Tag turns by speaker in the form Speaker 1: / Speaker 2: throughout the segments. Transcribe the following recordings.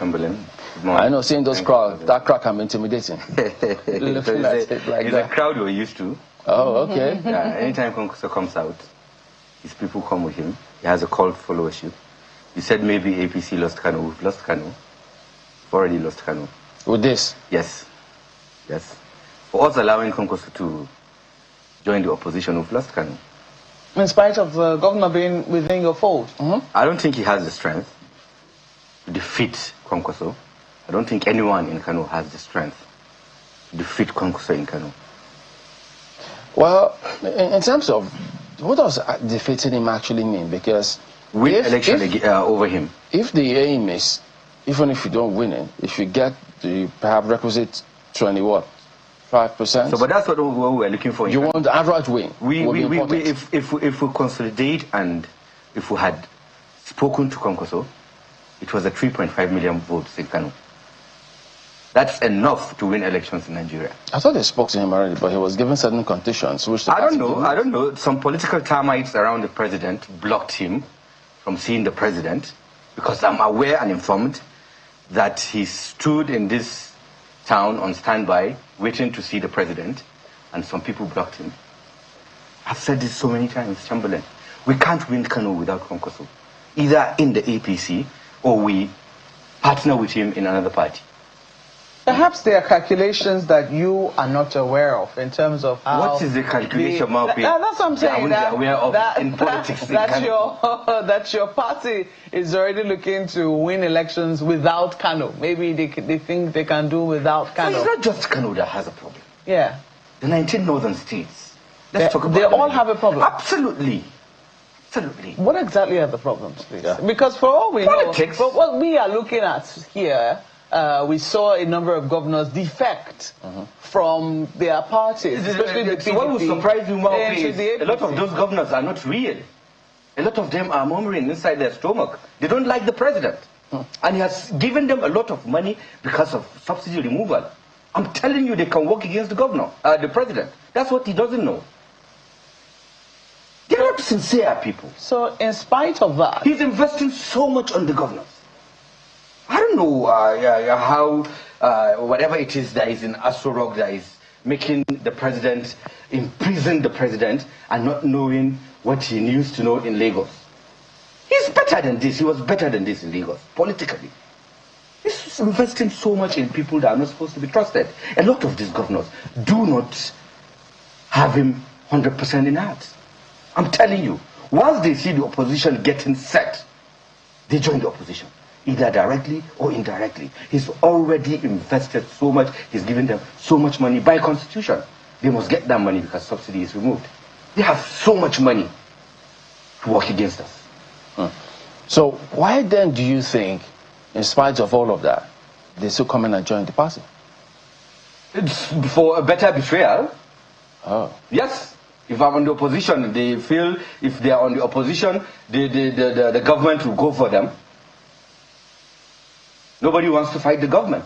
Speaker 1: Chamberlain.
Speaker 2: I know, seeing those crowds, that crowd can be intimidating.
Speaker 1: Looking at it like that. It's a crowd we're used to.
Speaker 2: Oh, okay.
Speaker 1: Yeah, anytime Kwankwaso comes out, his people come with him. He has a cult followership. You said maybe APC lost Kano. We've lost Kano. We've already lost Kano.
Speaker 2: With this?
Speaker 1: Yes. Yes. For us allowing Kwankwaso to join the opposition, we've lost Kano.
Speaker 3: In spite of the governor being within your fold?
Speaker 1: I don't think he has the strength to defeat Kwankwaso. I don't think anyone in Kano has the strength to defeat Kwankwaso in Kano.
Speaker 2: Well, in terms of, what does defeating him actually mean? Because
Speaker 1: win election over him.
Speaker 2: If the aim is, even if you don't win it, if you get the perhaps requisite 5%.
Speaker 1: So, but that's what we're looking for.
Speaker 2: You want the outright win.
Speaker 1: If we consolidate and if we had spoken to Kwankwaso, it was a 3.5 million votes in Kano. That's enough to win elections in Nigeria.
Speaker 2: I thought they spoke to him already, but he was given certain conditions. Which
Speaker 1: I don't know. Some political termites around the president blocked him from seeing the president, because I'm aware and informed that he stood in this town on standby, waiting to see the president, and some people blocked him. I've said this so many times, Chamberlain. We can't win Kano without Kwankwaso, either in the APC or we partner with him in another party.
Speaker 3: Perhaps there are calculations that you are not aware of in terms of how...
Speaker 1: What is the calculation, Maupe?
Speaker 3: That's what I'm saying.
Speaker 1: In politics
Speaker 3: that your party is already looking to win elections without Kano. Maybe they think they can do without Kano.
Speaker 1: It's not just Kano that has a problem.
Speaker 3: Yeah.
Speaker 1: The 19 northern states. Let's talk about
Speaker 3: they all have a problem.
Speaker 1: Absolutely. Absolutely.
Speaker 3: What exactly are the problems, please? Yeah. Because for all we know, but what we are looking at here, we saw a number of governors defect from their parties, especially the PDP.
Speaker 1: What will surprise you more is a lot of those governors are not real. A lot of them are murmuring inside their stomach. They don't like the president. And he has given them a lot of money because of subsidy removal. I'm telling you, they can work against the governor, the president. That's what he doesn't know. They're not sincere people.
Speaker 3: So in spite of that,
Speaker 1: he's investing so much on the governors. I don't know how, whatever it is that is in Aso Rock that is making the president, imprison the president and not knowing what he used to know in Lagos. He's better than this. He was better than this in Lagos, politically. He's investing so much in people that are not supposed to be trusted. A lot of these governors do not have him 100% in heart. I'm telling you, once they see the opposition getting set, they join the opposition, either directly or indirectly. He's already invested so much, he's given them so much money by constitution. They must get that money because subsidy is removed. They have so much money to work against us.
Speaker 2: So why then do you think, in spite of all of that, they still come in and join the party?
Speaker 1: It's for a better betrayal.
Speaker 2: Oh.
Speaker 1: Yes. If I'm on the opposition, they feel if they are on the opposition, the government will go for them. Nobody wants to fight the government.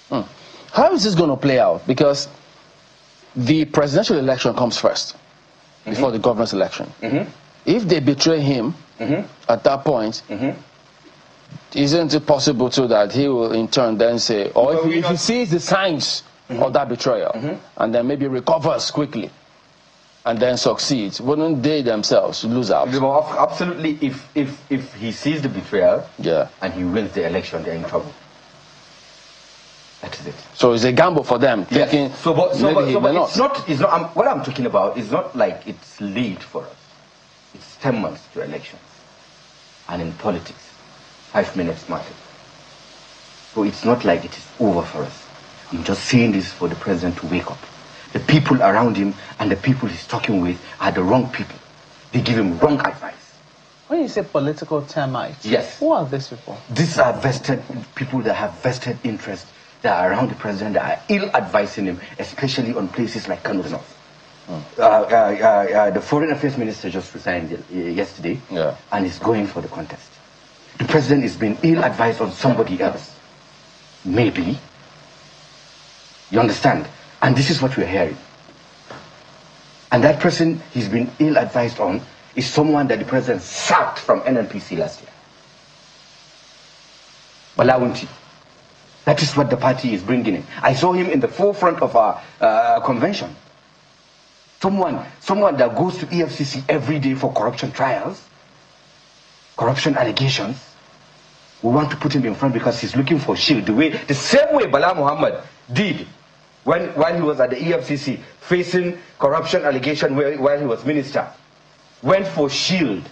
Speaker 2: How is this going to play out? Because the presidential election comes first, before the governor's election. If they betray him at that point, isn't it possible too that he will in turn then say, or if he sees the signs of that betrayal, and then maybe recovers quickly, and then succeeds, wouldn't they themselves lose out?
Speaker 1: Absolutely. If he sees the betrayal, and he wins the election, they're in trouble. That is it.
Speaker 2: So it's a gamble for them.
Speaker 1: Yes. But it's not. What I'm talking about is not like it's late for us. It's 10 months to elections, and in politics, 5 minutes matter. So it's not like it is over for us. I'm just saying this for the president to wake up. The people around him and the people he's talking with are the wrong people. They give him wrong advice.
Speaker 3: When you say political termites,
Speaker 1: yes.
Speaker 3: Who are these people?
Speaker 1: These are vested people that have vested interest, that are around the president, that are ill-advising him, especially on places like Kano North. The foreign affairs minister just resigned yesterday and is going for the contest. The president is being ill-advised on somebody else. Maybe. You understand? And this is what we're hearing. And that person he's been ill-advised on is someone that the president sacked from NNPC last year. Balawunti. That is what the party is bringing in. I saw him in the forefront of our convention. Someone that goes to EFCC every day for corruption trials, corruption allegations. We want to put him in front because he's looking for shield. The same way Bala Muhammad did while he was at the EFCC facing corruption allegation while he was minister. Went for shield,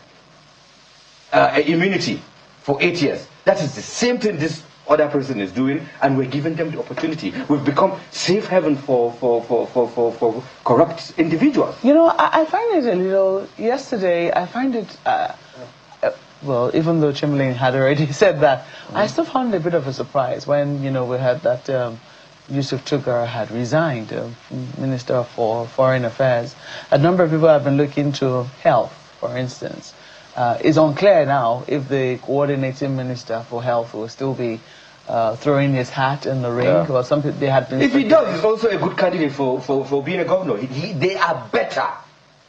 Speaker 1: immunity for 8 years. That is the same thing this other person is doing, and we're giving them the opportunity. We've become safe haven for corrupt individuals.
Speaker 3: You know, I find it a little, yesterday, I find it, well, even though Chamberlain had already said that, I still found it a bit of a surprise when, you know, we heard that Yusuf Tugar had resigned, Minister for Foreign Affairs. A number of people have been looking to health, for instance. It's unclear now if the coordinating minister for health will still be throwing his hat in the ring, or something they had been.
Speaker 1: If he does, he's also a good candidate for being a governor. They are better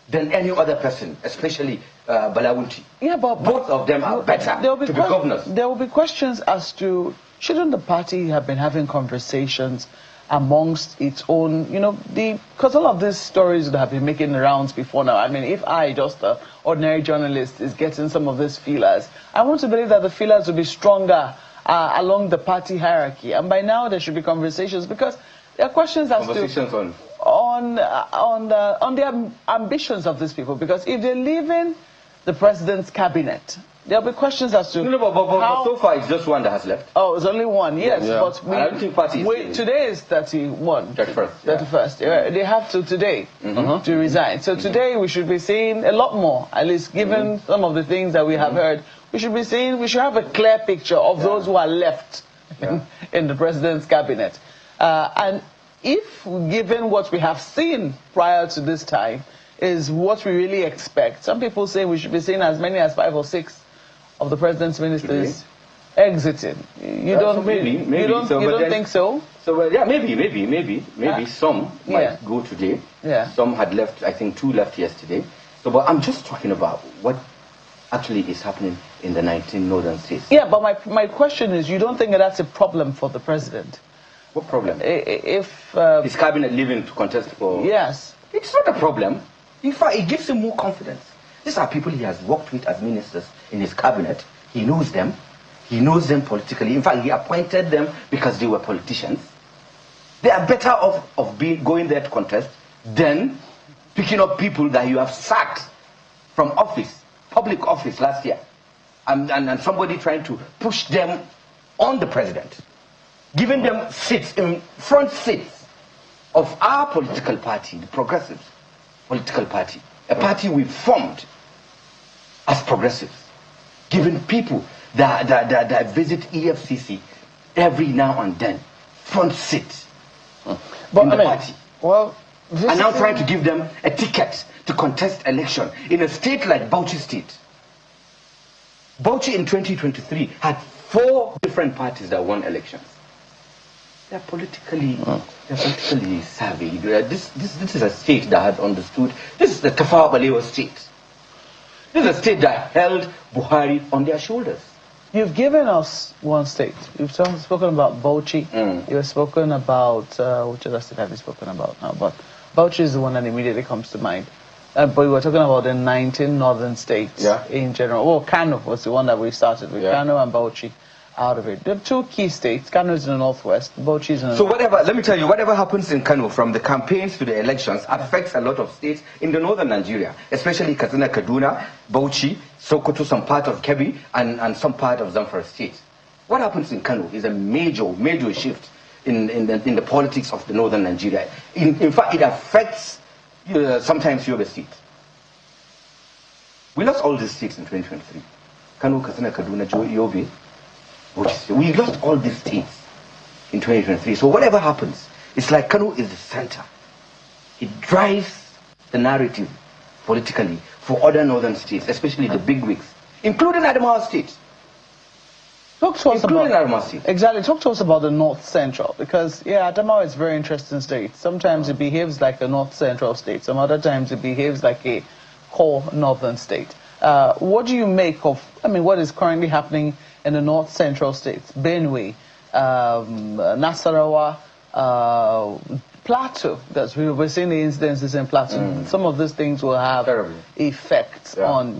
Speaker 1: than any other person, especially Balawunti.
Speaker 3: Yeah, but
Speaker 1: both of them are better to be governors.
Speaker 3: There will be questions as to, shouldn't the party have been having conversations amongst its own, you know, because all of these stories that have been making the rounds before now. I mean, if I, just an ordinary journalist, is getting some of these feelers, I want to believe that the feelers will be stronger along the party hierarchy. And by now, there should be conversations, because there are questions as to on the ambitions of these people. Because if they're leaving the president's cabinet, there'll be questions as to
Speaker 1: but so far it's just one that has left.
Speaker 3: Oh, it's only one, yes.
Speaker 1: Yeah.
Speaker 3: But
Speaker 1: I don't think party
Speaker 3: today is 31.
Speaker 1: 31st.
Speaker 3: 31st. Yeah. They have to today to resign. So today we should be seeing a lot more, at least given some of the things that we have heard. We should have a clear picture of those who are left in the president's cabinet. And if, given what we have seen prior to this time, is what we really expect, some people say we should be seeing as many as 5 or 6 of the president's ministers exiting. You don't think so?
Speaker 1: So yeah, maybe some might go today.
Speaker 3: Yeah.
Speaker 1: Some had left. I think 2 left yesterday. So, but I'm just talking about what actually is happening in the 19 northern states.
Speaker 3: Yeah, but my question is, you don't think that that's a problem for the president?
Speaker 1: What problem?
Speaker 3: If
Speaker 1: his cabinet leaving to contest for?
Speaker 3: Yes.
Speaker 1: It's not a problem. In fact, it gives him more confidence. These are people he has worked with as ministers in his cabinet. He knows them. He knows them politically. In fact, he appointed them because they were politicians. They are better off of going there to contest than picking up people that you have sacked from office, public office last year, and somebody trying to push them on the president, giving them seats, in front seats of our political party, the Progressives political party, a party we formed as progressives, giving people that visit EFCC every now and then front seat in the party.
Speaker 2: Well,
Speaker 1: and now trying to give them a ticket to contest election in a state like Bauchi State. Bauchi in 2023 had 4 different parties that won elections. They're politically savvy. This is a state that had understood. This is the Tafawa Balewa state. This is a state that held Buhari on their shoulders.
Speaker 3: You've given us one state. You've spoken about Bauchi. You've spoken about, which other state have you spoken about now? But Bauchi is the one that immediately comes to mind. But we were talking about the 19 northern states in general. Well, Kano was the one that we started with. Kano and Bauchi out of it. There are 2 key states. Kano is in the northwest, Bauchi is in the
Speaker 1: So let me tell you, whatever happens in Kano from the campaigns to the elections affects a lot of states in the northern Nigeria, especially Katsina, Kaduna, Bauchi, Sokoto, some part of Kebbi, and some part of Zamfara state. What happens in Kano is a major shift in the politics of the northern Nigeria. In fact, it affects sometimes Yobe state. We lost all these states in 2023. Kano, Katsina, Kaduna, Yobe. We lost all these states in 2023. So whatever happens, it's like Kano is the center. It drives the narrative politically for other northern states, especially the big wigs, including Adamawa State.
Speaker 3: Talk to us
Speaker 1: including Adamawa State.
Speaker 3: Exactly. Talk to us about the North Central, because Adamawa is a very interesting state. Sometimes it behaves like a North Central state. Some other times it behaves like a core northern state. What do you make of, what is currently happening in the north central states, Benue, Nasarawa, Plateau, that's we're seeing the incidences in Plateau. Some of these things will have effects on,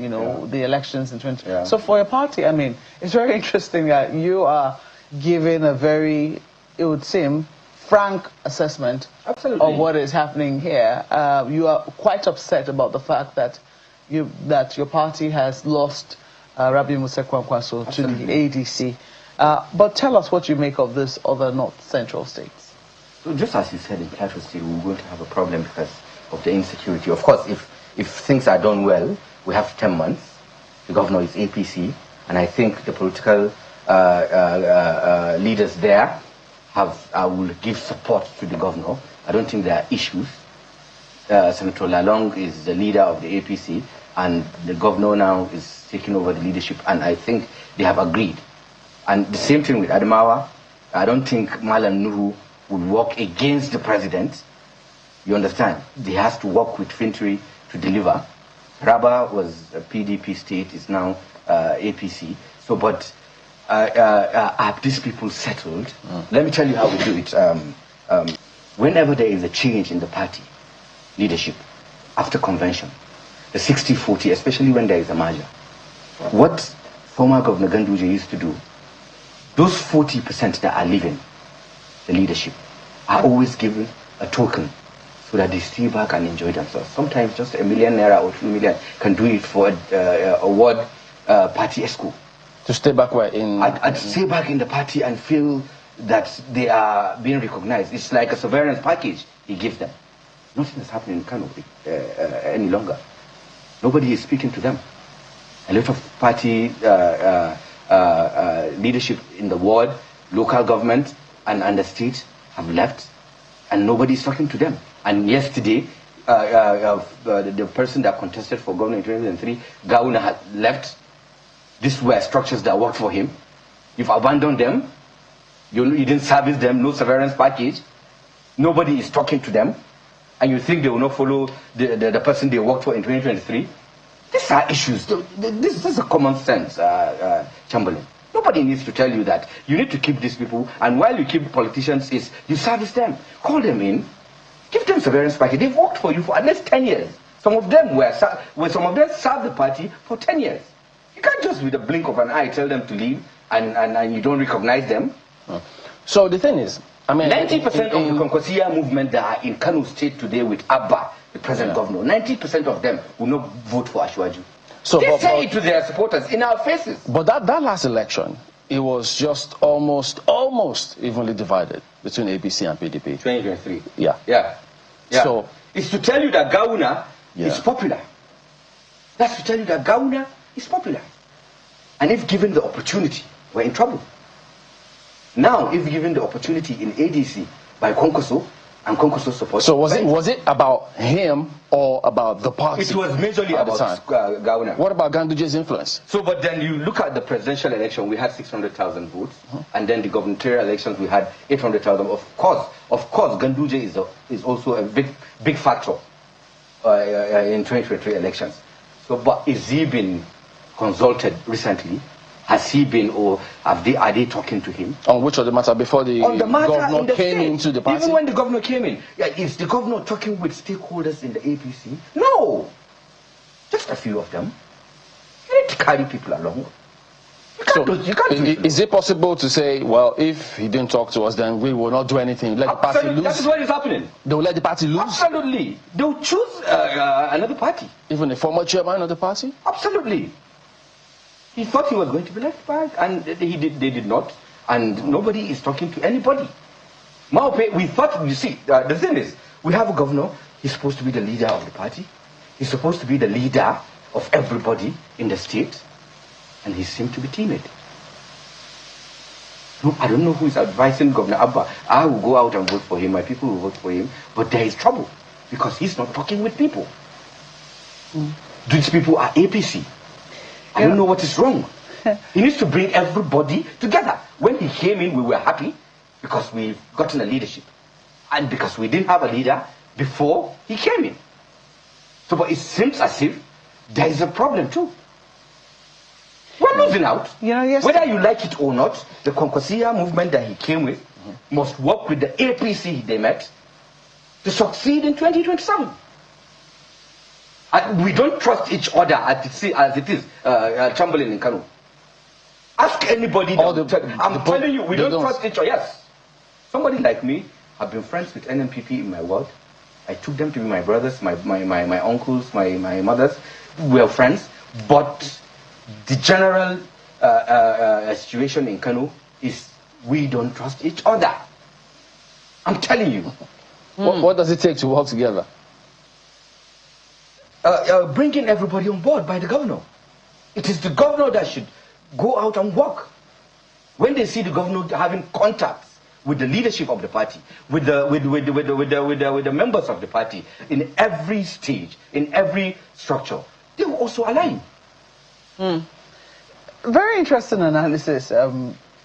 Speaker 3: the elections in 20. So for your party, I mean, it's very interesting that you are giving a very, it would seem, frank assessment of what is happening here. You are quite upset about the fact that your party has lost Rabi Musa Kwankwaso to the ADC. But tell us what you make of this other north central states.
Speaker 1: So just as you said, in Plateau State, we're going to have a problem because of the insecurity. Of course, if things are done well, we have 10 months. The governor is APC, and I think the political leaders there will give support to the governor. I don't think there are issues. Senator Lalong is the leader of the APC, and the governor now is taking over the leadership, and I think they have agreed. And the same thing with Adamawa. I don't think Malam Nuhu would work against the president. You understand? He has to work with Fintri to deliver. Raba was a PDP state, is now APC. So, but have these people settled? Let me tell you how we do it. Whenever there is a change in the party leadership, after convention, the 60-40, especially when there is a merger, what former Governor Ganduje used to do, those 40% that are leaving the leadership are always given a token so that they stay back and enjoy themselves. Sometimes just ₦1 million or 2 million can do it for a ward party escort.
Speaker 2: To stay back where?
Speaker 1: And stay back in the party and feel that they are being recognized. It's like a severance package he gives them. Nothing is happening in Kano any longer. Nobody is speaking to them. A lot of party leadership in the ward, local government, and the state have left, and nobody is talking to them. And yesterday, the person that contested for governor in 2003, Gauna, had left. These were structures that worked for him. You've abandoned them. You didn't service them, no severance package. Nobody is talking to them. And you think they will not follow the person they worked for in 2023? These are issues. This is a common sense, Chamberlain. Nobody needs to tell you that. You need to keep these people, and while you keep politicians, you service them. Call them in, give them severance package. They've worked for you for at least 10 years. Some of them served the party for 10 years. You can't just with a blink of an eye tell them to leave, and you don't recognize them.
Speaker 2: So the thing is, I mean,
Speaker 1: 90% of the Kwankwaso movement that are in Kano State today with Abba, the present governor, 90% of them will not vote for Ashwaju. So they say it to their supporters in our faces.
Speaker 2: But that last election, it was just almost evenly divided between APC and PDP.
Speaker 1: 2023.
Speaker 2: Yeah.
Speaker 1: So it's to tell you that Gauna is popular. That's to tell you that Gauna is popular. And if given the opportunity, we're in trouble. Now, if given the opportunity in ADC by Kwankwaso and Kwankwaso support.
Speaker 2: So was it about him or about the party?
Speaker 1: It was majorly about Gauna.
Speaker 2: What about Ganduje's influence?
Speaker 1: So, but then you look at the presidential election, we had 600,000 votes, and then the gubernatorial elections, we had 800,000. Of course, Ganduje is also a big factor in 2023 elections. So, but is he been consulted recently? Has he been, or are they talking to him?
Speaker 2: On which of the matter before the governor came into the party?
Speaker 1: Even when the governor came in, is the governor talking with stakeholders in the APC? No, just a few of them. You need to carry people along. You can't do it.
Speaker 2: Is it possible to say, well, if he didn't talk to us, then we will not do anything? Let the party lose.
Speaker 1: That is what is happening.
Speaker 2: They will let the party lose.
Speaker 1: Absolutely, they will choose another party.
Speaker 2: Even a former chairman of the party.
Speaker 1: Absolutely. He thought he was going to be left back, and they did not, and nobody is talking to anybody. We thought, you see, the thing is, we have a governor, he's supposed to be the leader of the party, he's supposed to be the leader of everybody in the state, and he seemed to be timid. No, I don't know who is advising Governor Abba. I will go out and vote for him, my people will vote for him, but there is trouble, because he's not talking with people. These people are APC. I don't know what is wrong. He needs to bring everybody together. When he came in, we were happy because we've gotten a leadership. And because we didn't have a leader before he came in. So, but it seems as if there is a problem too. We're losing out.
Speaker 3: You know, yes.
Speaker 1: Whether you like it or not, the Kwankwaso movement that he came with must work with the APC they met to succeed in 2027. We don't trust each other as it is, Chamberlain in Kano. Ask anybody. I'm telling you, we don't trust each other. Yes. Somebody like me, I've been friends with NNPP in my world. I took them to be my brothers, my uncles, my mothers. We are friends. But the general situation in Kano is we don't trust each other. I'm telling you.
Speaker 2: What does it take to work together?
Speaker 1: Bringing everybody on board by the governor. It is the governor that should go out and work. When they see the governor having contacts with the leadership of the party, with the members of the party in every stage, in every structure, they will also align.
Speaker 3: Very interesting analysis.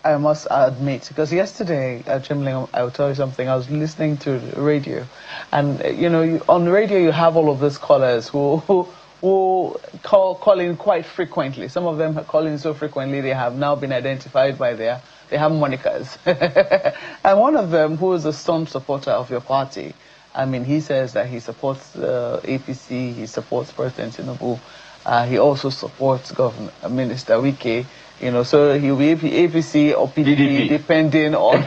Speaker 3: I must admit, because yesterday, Chamberlain, I'll tell you something. I was listening to the radio, and you know, on the radio you have all of these callers who call in quite frequently. Some of them call in so frequently they have now been identified by they have monikers. And one of them, who is a staunch supporter of your party, I mean, he says that he supports the APC, he supports President Tinubu, he also supports Minister Wike. You know, so he'll be APC or PDP, depending on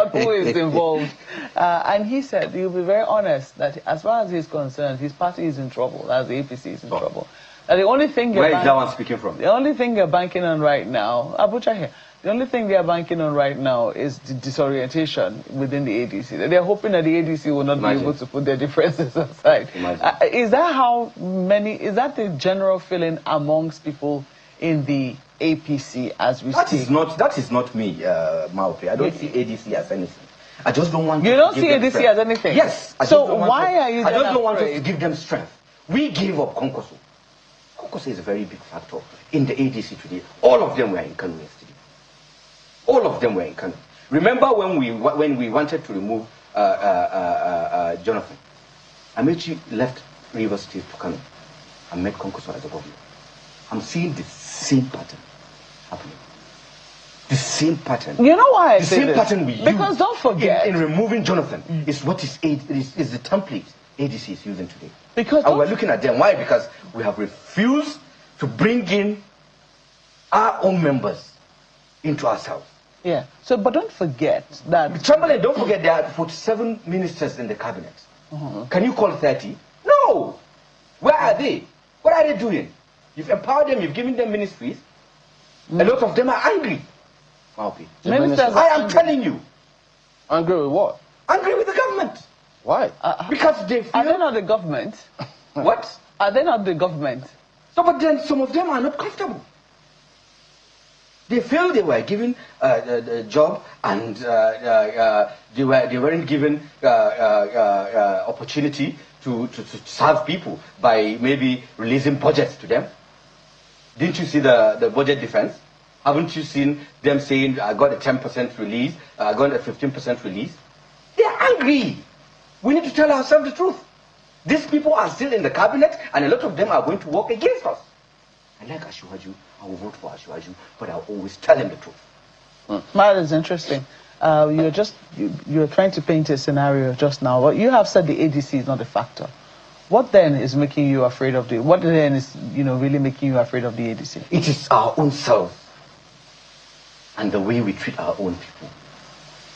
Speaker 3: who is involved. And he said, he'll be very honest, that as far as he's concerned, his party is in trouble, as the APC is in trouble. And the only thing
Speaker 1: where is that one speaking from?
Speaker 3: The only thing they're banking on right now, Abuja here, the only thing they're banking on right now is the disorientation within the ADC. They're hoping that the ADC will not be able to put their differences aside. Is that the general feeling amongst people in the APC as we speak?
Speaker 1: That is not me, Maupe. I don't see ADC as anything. I just don't want.
Speaker 3: You don't see ADC as anything.
Speaker 1: Yes.
Speaker 3: So why are you?
Speaker 1: I just don't want to give them strength. We gave up Kwankwaso. Kwankwaso is a very big factor in the ADC today. All of them were in Kano yesterday. All of them were in Kano. Remember when we wanted to remove Jonathan? Amechi left Rivers State to Kano and met Kwankwaso as a governor. I'm seeing the same pattern happening. The same pattern.
Speaker 3: You know why I
Speaker 1: say
Speaker 3: this?
Speaker 1: The same pattern we use.
Speaker 3: Because don't forget,
Speaker 1: in removing Jonathan is what is the template ADC is using today.
Speaker 3: Because
Speaker 1: and we're looking at them. Why? Because we have refused to bring in our own members into ourselves.
Speaker 3: Yeah. So, but don't forget that.
Speaker 1: Chamberlain, don't forget there are 47 ministers in the cabinet. Can you call 30? No. Where are they? What are they doing? You've empowered them, you've given them ministries. A lot of them are angry.
Speaker 3: Ministers
Speaker 1: I am telling you.
Speaker 2: Angry with what?
Speaker 1: Angry with the government.
Speaker 2: Why?
Speaker 1: Because they feel...
Speaker 3: Are they not the government?
Speaker 1: What?
Speaker 3: Are they not the government?
Speaker 1: So, but then some of them are not comfortable. They feel they were given a job and they weren't given opportunity to serve people by maybe releasing budgets to them. Didn't you see the budget defense? Haven't you seen them saying, I got a 10% release, I got a 15% release? They are angry. We need to tell ourselves the truth. These people are still in the cabinet and a lot of them are going to work against us. I like Ashwaju, I will vote for Ashwaju, but I'll always tell him the truth.
Speaker 3: That is interesting. You're trying to paint a scenario just now. But you have said the ADC is not a factor. What then is making you afraid of what then is, really making you afraid of the ADC?
Speaker 1: It is our own self and the way we treat our own people.